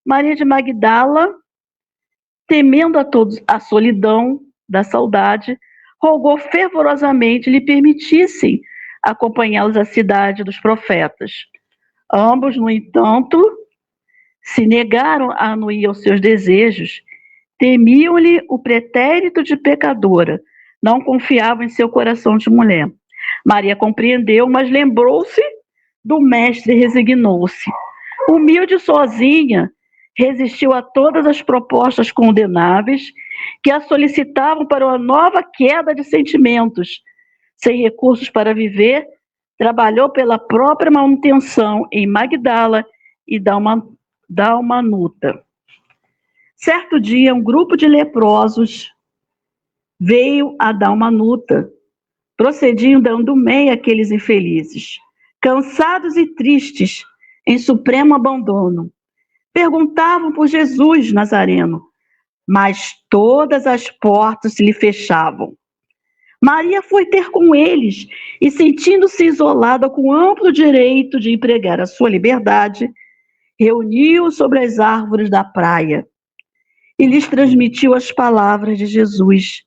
Speaker 3: Maria de Magdala, temendo a todos a solidão da saudade, rogou fervorosamente lhe permitissem acompanhá-los à cidade dos profetas. Ambos, no entanto, se negaram a anuir aos seus desejos, temiam-lhe o pretérito de pecadora, não confiavam em seu coração de mulher. Maria compreendeu, mas lembrou-se do mestre e resignou-se. Humilde e sozinha, resistiu a todas as propostas condenáveis que a solicitavam para uma nova queda de sentimentos. Sem recursos para viver, trabalhou pela própria manutenção em Magdala e Dalmanuta. Certo dia, um grupo de leprosos veio a Dalmanuta, procediam dando meio àqueles infelizes, cansados e tristes, em supremo abandono. Perguntavam por Jesus Nazareno, mas todas as portas se lhe fechavam. Maria foi ter com eles e, sentindo-se isolada com amplo direito de empregar a sua liberdade, reuniu-os sobre as árvores da praia e lhes transmitiu as palavras de Jesus,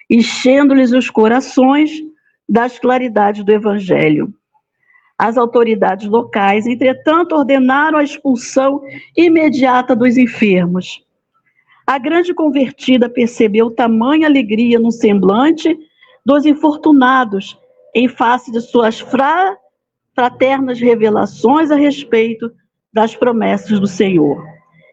Speaker 3: enchendo-lhes os corações das claridades do Evangelho. As autoridades locais, entretanto, ordenaram a expulsão imediata dos enfermos. A grande convertida percebeu tamanha alegria no semblante dos infortunados, em face de suas fraternas revelações a respeito das promessas do Senhor,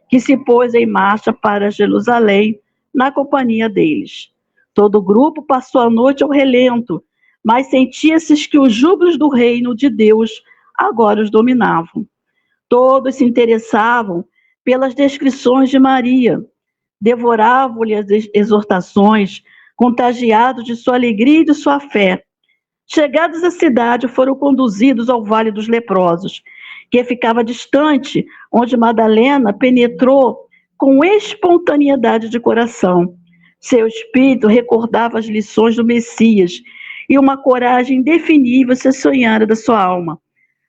Speaker 3: que se pôs em marcha para Jerusalém na companhia deles. Todo o grupo passou a noite ao relento, mas sentia-se que os júbilos do reino de Deus agora os dominavam. Todos se interessavam pelas descrições de Maria, devoravam-lhe as exortações, contagiados de sua alegria e de sua fé. Chegados à cidade, foram conduzidos ao Vale dos Leprosos, que ficava distante, onde Madalena penetrou com espontaneidade de coração. Seu espírito recordava as lições do Messias, e uma coragem indefinível se sonhara da sua alma.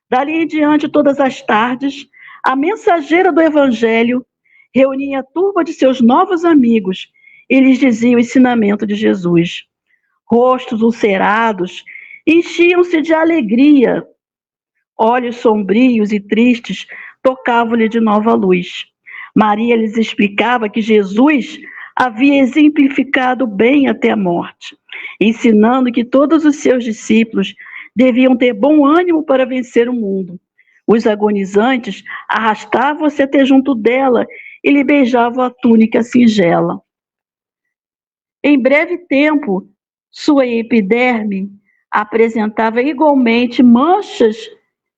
Speaker 3: Dali em diante, todas as tardes, a mensageira do Evangelho reunia a turma de seus novos amigos e lhes dizia o ensinamento de Jesus. Rostos ulcerados enchiam-se de alegria, olhos sombrios e tristes tocavam-lhe de nova luz. Maria lhes explicava que Jesus havia exemplificado bem até a morte, ensinando que todos os seus discípulos deviam ter bom ânimo para vencer o mundo. Os agonizantes arrastavam-se até junto dela e lhe beijavam a túnica singela. Em breve tempo, sua epiderme apresentava igualmente manchas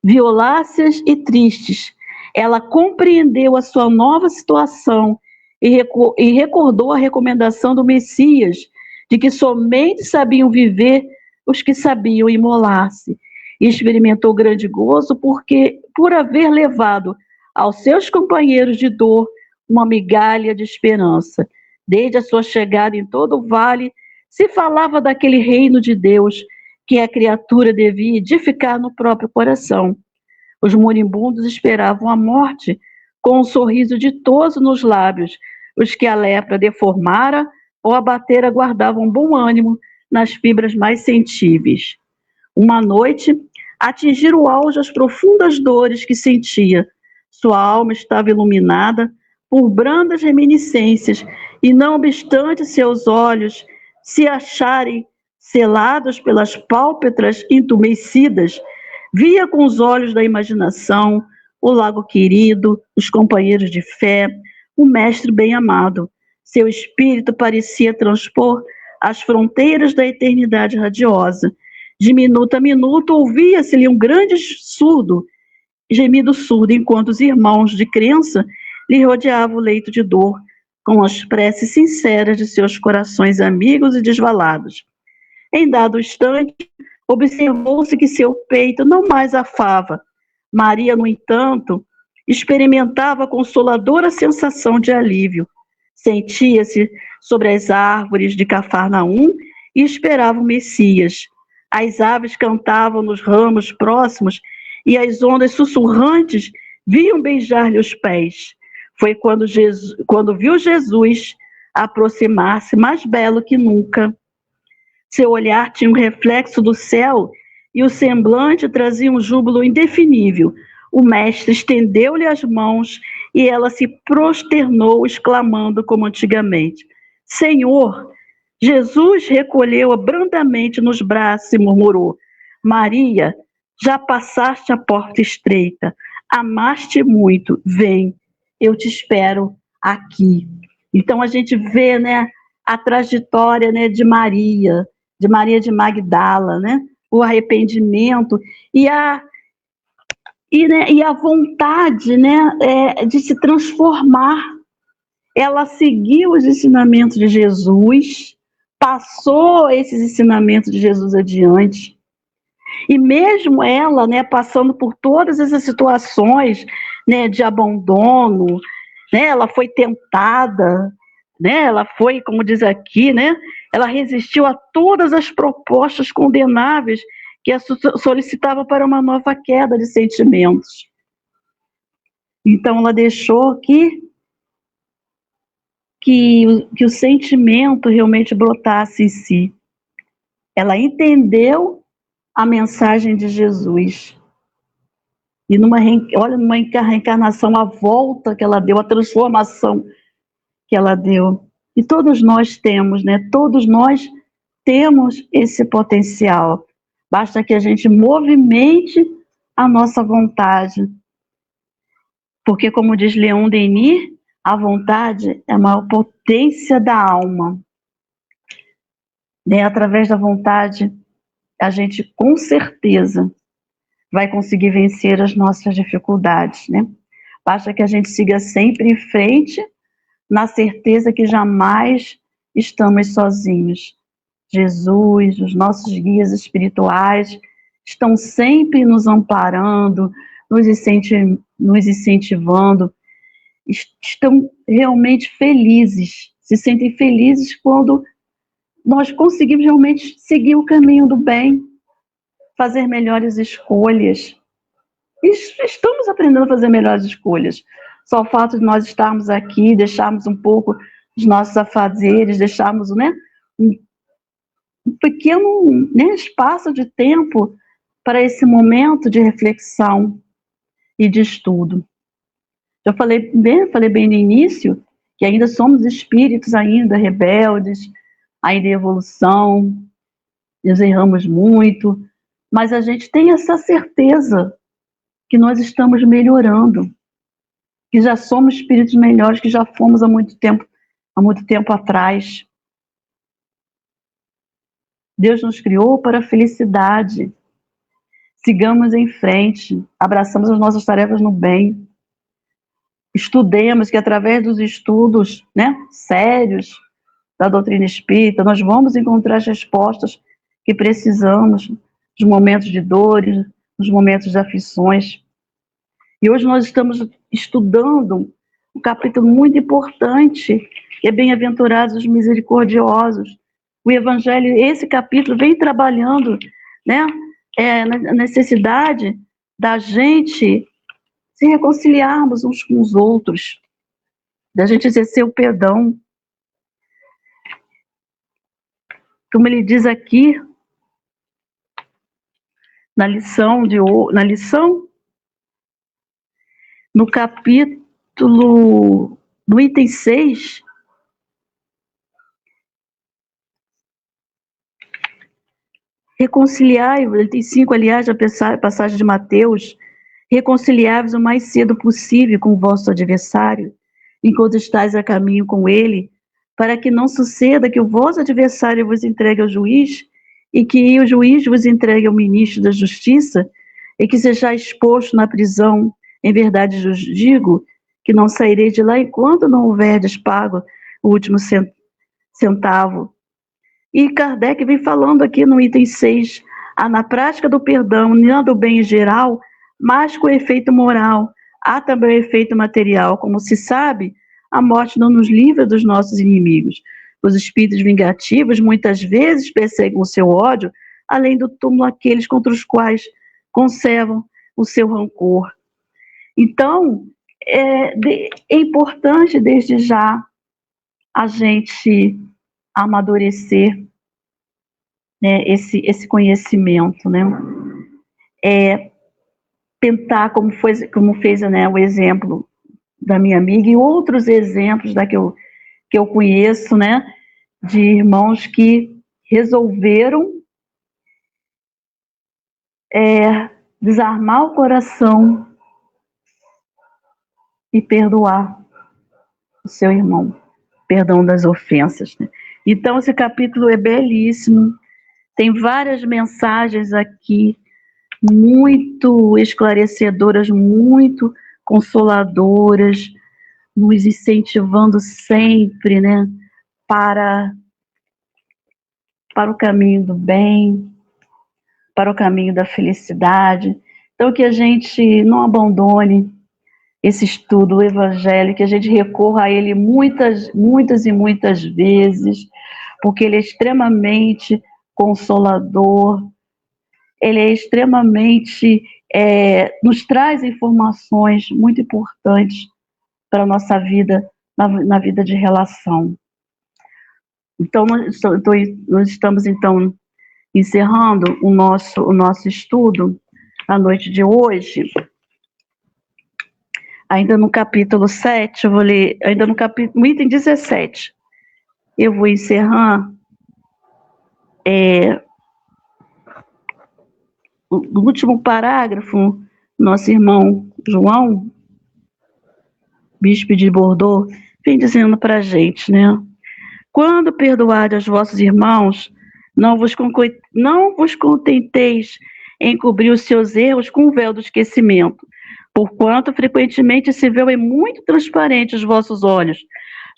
Speaker 3: violáceas e tristes. Ela compreendeu a sua nova situação e recordou a recomendação do Messias de que somente sabiam viver os que sabiam imolar-se. E experimentou grande gozo por haver levado aos seus companheiros de dor uma migalha de esperança. Desde a sua chegada em todo o vale, se falava daquele reino de Deus que a criatura devia edificar no próprio coração. Os moribundos esperavam a morte com um sorriso ditoso nos lábios. Os que a lepra deformara ou abatera guardavam bom ânimo nas fibras mais sensíveis. Uma noite, atingiram o auge as profundas dores que sentia. Sua alma estava iluminada por brandas reminiscências, e não obstante seus olhos se acharem selados pelas pálpebras entumecidas, via com os olhos da imaginação o lago querido, os companheiros de fé, o mestre bem-amado. Seu espírito parecia transpor as fronteiras da eternidade radiosa. De minuto a minuto ouvia-se-lhe um grande gemido surdo, enquanto os irmãos de crença lhe rodeavam o leito de dor, com as preces sinceras de seus corações amigos e desvalados. Em dado instante, observou-se que seu peito não mais afava. Maria, no entanto, experimentava a consoladora sensação de alívio. Sentia-se sobre as árvores de Cafarnaum e esperava o Messias. As aves cantavam nos ramos próximos e as ondas sussurrantes vinham beijar-lhe os pés. Foi quando viu Jesus aproximar-se, mais belo que nunca. Seu olhar tinha um reflexo do céu e o semblante trazia um júbilo indefinível. O mestre estendeu-lhe as mãos e ela se prosternou, exclamando como antigamente: Senhor! Jesus recolheu-a brandamente nos braços e murmurou: Maria, já passaste a porta estreita, amaste muito, vem, eu te espero aqui. Então a gente vê, né, a trajetória, né, de Maria de Magdala, né, o arrependimento e a vontade, né, de se transformar. Ela seguiu os ensinamentos de Jesus, passou esses ensinamentos de Jesus adiante. E mesmo ela, né, passando por todas essas situações, né, de abandono, né, ela foi tentada, né, ela foi, como diz aqui, né, ela resistiu a todas as propostas condenáveis que a solicitava para uma nova queda de sentimentos. Então ela deixou que o sentimento realmente brotasse em si. Ela entendeu a mensagem de Jesus. E numa reencarnação, a volta que ela deu, a transformação que ela deu. E todos nós temos, né? Todos nós temos esse potencial. Basta que a gente movimente a nossa vontade. Porque, como diz Leon Denis, a vontade é a maior potência da alma. Né? Através da vontade, a gente com certeza vai conseguir vencer as nossas dificuldades, né? Basta que a gente siga sempre em frente, na certeza que jamais estamos sozinhos. Jesus, os nossos guias espirituais, estão sempre nos amparando, nos incentivando, estão realmente felizes, se sentem felizes quando nós conseguimos realmente seguir o caminho do bem, fazer melhores escolhas. E estamos aprendendo a fazer melhores escolhas. Só o fato de nós estarmos aqui, deixarmos um pouco os nossos afazeres, deixarmos, né, um pequeno, né, espaço de tempo para esse momento de reflexão e de estudo. Eu falei bem no início que ainda somos espíritos ainda rebeldes, ainda em evolução, nós erramos muito, mas a gente tem essa certeza que nós estamos melhorando, que já somos espíritos melhores, que já fomos há muito tempo atrás. Deus nos criou para a felicidade. Sigamos em frente, abraçamos as nossas tarefas no bem. Estudemos, que através dos estudos, né, sérios da doutrina espírita, nós vamos encontrar as respostas que precisamos nos momentos de dores, nos momentos de aflições. E hoje nós estamos estudando um capítulo muito importante, que é Bem-aventurados os misericordiosos. O Evangelho, esse capítulo vem trabalhando, né, na necessidade da gente se reconciliarmos uns com os outros, da gente exercer o perdão. Como ele diz aqui, no capítulo, no item 6, reconciliai-vos, item 5, aliás, a passagem de Mateus, reconciliai-vos o mais cedo possível com o vosso adversário, enquanto estáis a caminho com ele, para que não suceda que o vosso adversário vos entregue ao juiz, e que o juiz vos entregue ao ministro da justiça, e que sejais exposto na prisão. Em verdade vos digo que não sairei de lá enquanto não houverdes pago o último centavo. E Kardec vem falando aqui no item 6, na prática do perdão, não do bem em geral, mas com efeito moral, há também o efeito material. Como se sabe, a morte não nos livra dos nossos inimigos. Os espíritos vingativos muitas vezes perseguem o seu ódio além do túmulo aqueles contra os quais conservam o seu rancor. Então, é importante desde já a gente amadurecer, né, esse conhecimento, né? Tentar, como fez, né, o exemplo da minha amiga e outros exemplos que eu conheço, né, de irmãos que resolveram desarmar o coração e perdoar o seu irmão, perdão das ofensas, né? Então, esse capítulo é belíssimo, tem várias mensagens aqui, muito esclarecedoras, muito consoladoras, nos incentivando sempre, né, para o caminho do bem, para o caminho da felicidade. Então, que a gente não abandone esse estudo do Evangelho, que a gente recorra a ele muitas e muitas vezes, porque ele é extremamente consolador, ele é extremamente, nos traz informações muito importantes para a nossa vida, na vida de relação. Então, nós estamos, então, encerrando o nosso estudo à noite de hoje. Ainda no capítulo 7, eu vou ler, no item 17, eu vou encerrar no último parágrafo, nosso irmão João, bispo de Bordeaux, vem dizendo para a gente, né? Quando perdoardes os vossos irmãos, não vos contenteis em cobrir os seus erros com o véu do esquecimento, porquanto frequentemente esse véu é muito transparente aos vossos olhos.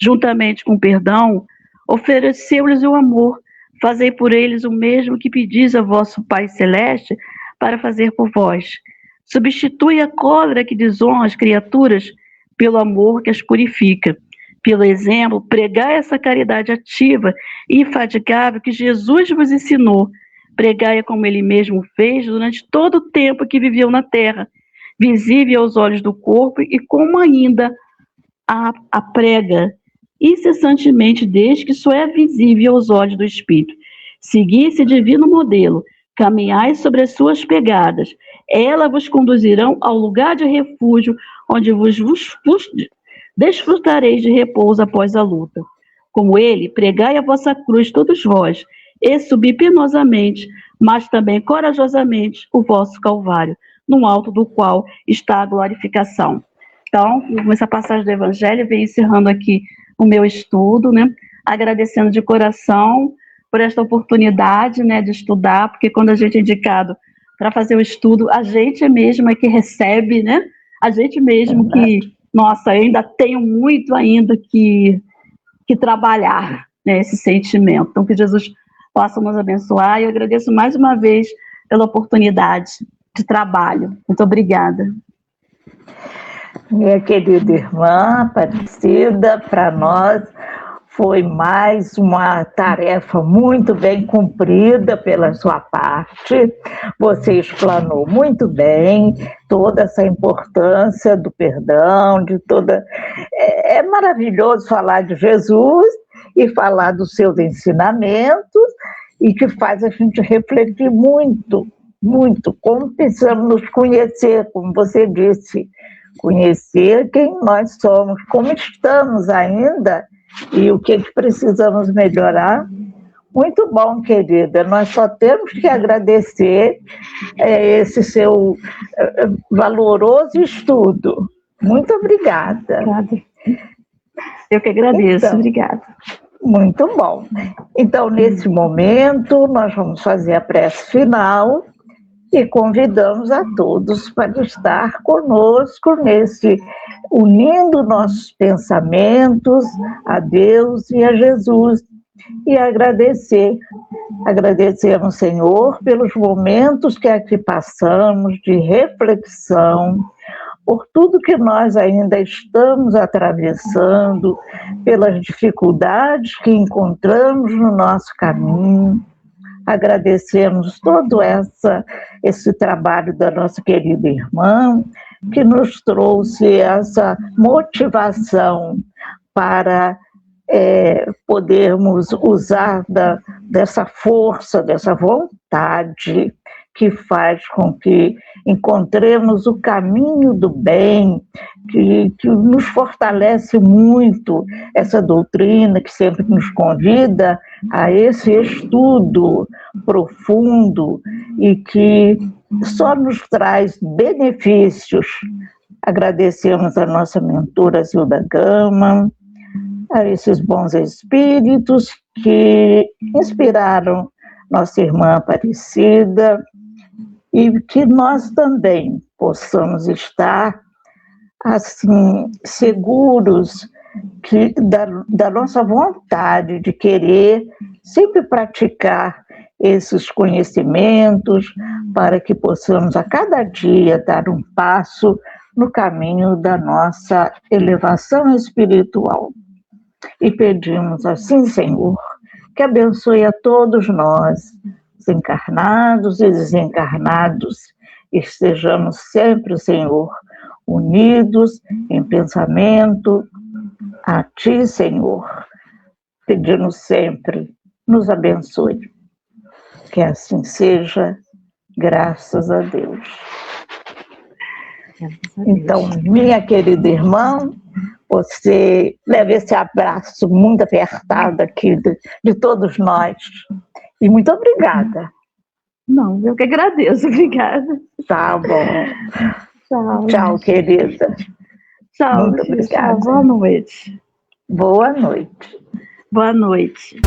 Speaker 3: Juntamente com o perdão, ofereceu-lhes o amor, fazei por eles o mesmo que pedis a vosso Pai Celeste para fazer por vós. Substitui a cólera que desonra as criaturas pelo amor que as purifica. Pelo exemplo, pregai essa caridade ativa e infatigável que Jesus vos ensinou. Pregai-a como ele mesmo fez durante todo o tempo que viveu na terra, visível aos olhos do corpo e como ainda a prega incessantemente desde que só é visível aos olhos do Espírito. Segui esse divino modelo, caminhai sobre as suas pegadas. Elas vos conduzirão ao lugar de refúgio, onde vos desfrutareis de repouso após a luta. Como ele, pregai a vossa cruz todos vós, e subi penosamente, mas também corajosamente, o vosso Calvário, no alto do qual está a glorificação. Então, com essa passagem do Evangelho, venho encerrando aqui o meu estudo, né? Agradecendo de coração por esta oportunidade, né, de estudar, porque quando a gente é indicado para fazer o estudo, a gente mesmo é que recebe, né? A gente mesmo que, nossa, eu ainda tenho muito ainda que trabalhar, né, esse sentimento. Então, que Jesus possa nos abençoar, e eu agradeço mais uma vez pela oportunidade de trabalho. Muito obrigada.
Speaker 2: Minha querida irmã Aparecida, para nós foi mais uma tarefa muito bem cumprida pela sua parte. Você explanou muito bem toda essa importância do perdão, de toda... É maravilhoso falar de Jesus e falar dos seus ensinamentos, e que faz a gente refletir muito, muito, como precisamos nos conhecer, como você disse, conhecer quem nós somos, como estamos ainda e o que precisamos melhorar. Muito bom, querida, nós só temos que agradecer esse seu valoroso estudo. Muito obrigada.
Speaker 3: Obrigada. Eu que agradeço, então, obrigada.
Speaker 2: Muito bom. Então, nesse momento, nós vamos fazer a prece final e convidamos a todos para estar conosco unindo nossos pensamentos a Deus e a Jesus, e agradecemos, Senhor, pelos momentos que aqui passamos de reflexão, por tudo que nós ainda estamos atravessando, pelas dificuldades que encontramos no nosso caminho. agradecemos todo esse trabalho da nossa querida irmã, que nos trouxe essa motivação para podermos usar dessa força, dessa vontade que faz com que encontremos o caminho do bem, que nos fortalece muito essa doutrina que sempre nos convida a esse estudo profundo e que só nos traz benefícios. Agradecemos a nossa mentora Zilda Gama, a esses bons espíritos que inspiraram nossa irmã Aparecida, e que nós também possamos estar assim seguros da nossa vontade de querer sempre praticar esses conhecimentos para que possamos a cada dia dar um passo no caminho da nossa elevação espiritual. E pedimos assim, Senhor, que abençoe a todos nós, os encarnados e desencarnados, e estejamos sempre, Senhor, unidos em pensamento a Ti, Senhor, pedindo sempre, nos abençoe. Que assim seja, graças a Deus. Então, minha querida irmã, você leva esse abraço muito apertado aqui de todos nós. E muito obrigada.
Speaker 3: Não, eu que agradeço. Obrigada.
Speaker 2: Tá bom.
Speaker 3: Tchau.
Speaker 2: Tchau, querida.
Speaker 3: Tchau.
Speaker 2: Muito obrigada.
Speaker 3: Boa noite.
Speaker 2: Boa noite.
Speaker 3: Boa noite.